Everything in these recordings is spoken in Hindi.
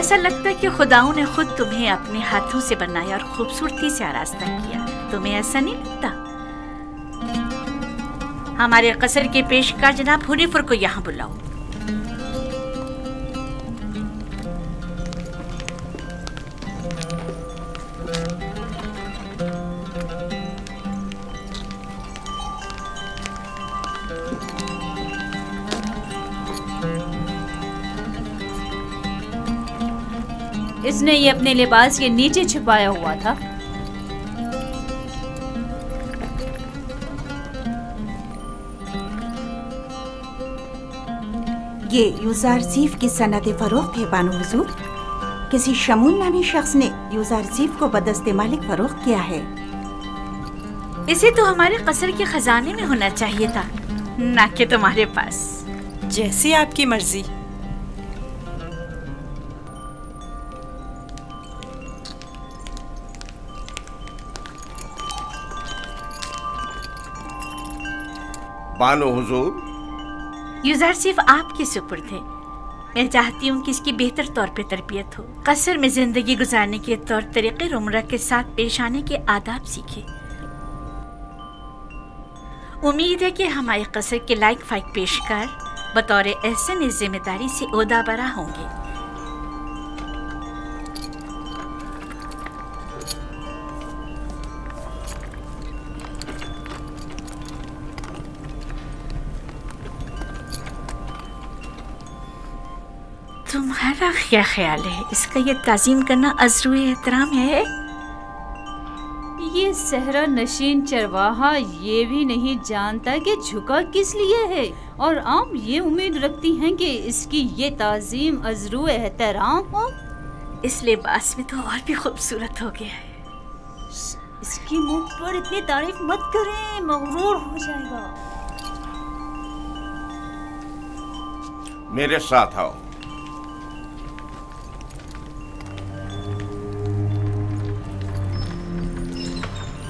ऐसा लगता है कि खुदाओं ने खुद तुम्हें अपने हाथों से बनाया और खूबसूरती से आरास्ता किया। तुम्हें ऐसा नहीं लगता? हमारे कसर के पेशकार जनाब हुनीफर को यहाँ बुलाओ। इसने ये अपने लिबास के नीचे छुपाया हुआ था। ये यूज़ारज़ीफ की सनद फरोख्त है बानो हुजूर। किसी शमून नामी शख्स ने यूज़ारज़ीफ को बदस्ते मालिक फरोख्त किया है। इसे तो हमारे कसर के खजाने में होना चाहिए था, ना कि तुम्हारे पास। जैसी आपकी मर्जी। बानो हुजूर, यूज़ारज़ीफ आपके सुपुर्द है। मैं चाहती हूँ कि इसकी बेहतर तौर पे तरबियत हो, कसर में जिंदगी गुजारने के तौर तरीके उम्र के साथ पेश आने के आदाब सीखे। उम्मीद है कि हमारे कसर के लायक फाइक पेशकार बतौर एहसन इस जिम्मेदारी से ओहदा बरा होंगे। तुम्हारा क्या ख्याल है? इसका ये ताज़ीम करना अज़्रुए एहतराम है? ये सहरा नशीन चरवाहा ये भी नहीं जानता कि झुका किस लिए है, और आप ये उम्मीद रखती हैं कि इसकी ये ताज़ीम अज़्रुए एहतराम हो। इस लिबास में तो और भी खूबसूरत हो गया है। इसकी मुंह पर इतनी तारीफ मत करें, मगरूर हो जाएगा। मेरे साथ आओ।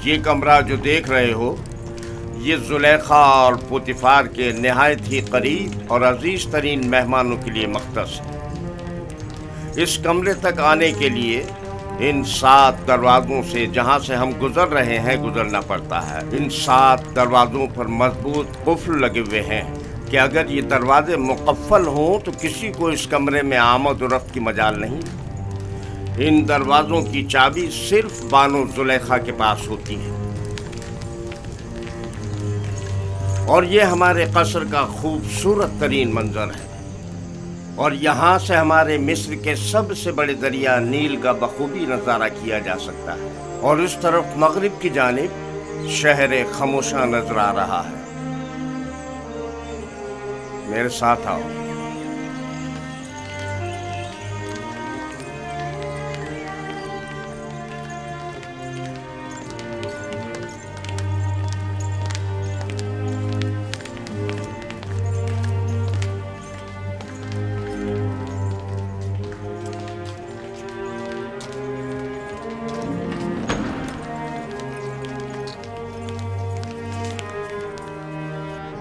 ये कमरा जो देख रहे हो, ये जुलेखा और पुतिफार के निहायत ही करीब और अजीज तरीन मेहमानों के लिए मख्तस है। इस कमरे तक आने के लिए इन 7 दरवाज़ों से, जहाँ से हम गुजर रहे हैं, गुजरना पड़ता है। इन 7 दरवाज़ों पर मजबूत कुफ्ल लगे हुए हैं कि अगर ये दरवाजे मुकफ्फल हों तो किसी को इस कमरे में आमद और रफ्त की मजाल नहीं। इन दरवाज़ों की चाबी सिर्फ बानो जुलेखा के पास होती है। और ये हमारे कसर का खूबसूरत तरीन मंजर है, और यहाँ से हमारे मिस्र के सबसे बड़े दरिया नील का बखूबी नज़ारा किया जा सकता है। और इस तरफ मगरिब की जानिब शहर खामोशा नजर आ रहा है। मेरे साथ आओ।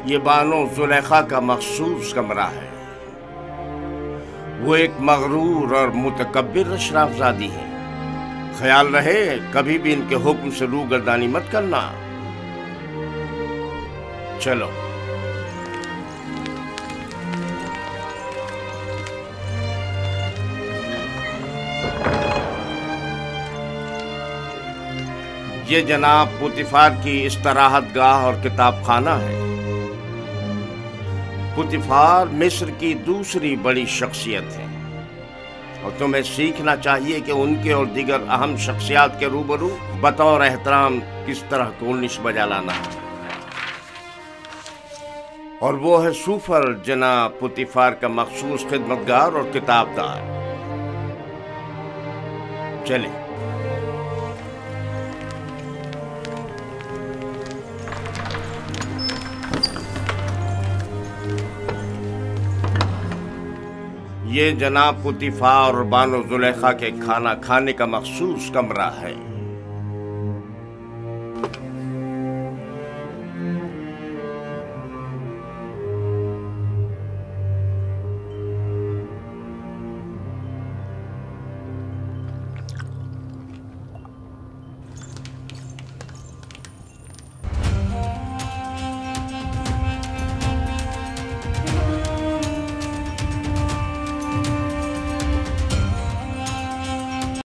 ये बानो जुलेखा का मखसूस कमरा है। वो एक मगरूर और मुतकब्बिर अशराफजादी है। ख्याल रहे कभी भी इनके हुक्म से रूगर्दानी मत करना। चलो। ये जनाब पुतिफार की इस्तराहत गाह और किताब खाना है। पुतिफार मिस्र की दूसरी बड़ी शख्सियत है, और तुम्हें सीखना चाहिए कि उनके और दीगर अहम शख्सियात के रूबरू बतौर एहतराम किस तरह कोलनिश बजा लाना है। और वो है सूफर जनाब पुतिफार का मखसूस खिदमतगार और किताबदार। चले। ये जनाब पुतिफार और बानो जुलेखा के खाना खाने का मखसूस कमरा है।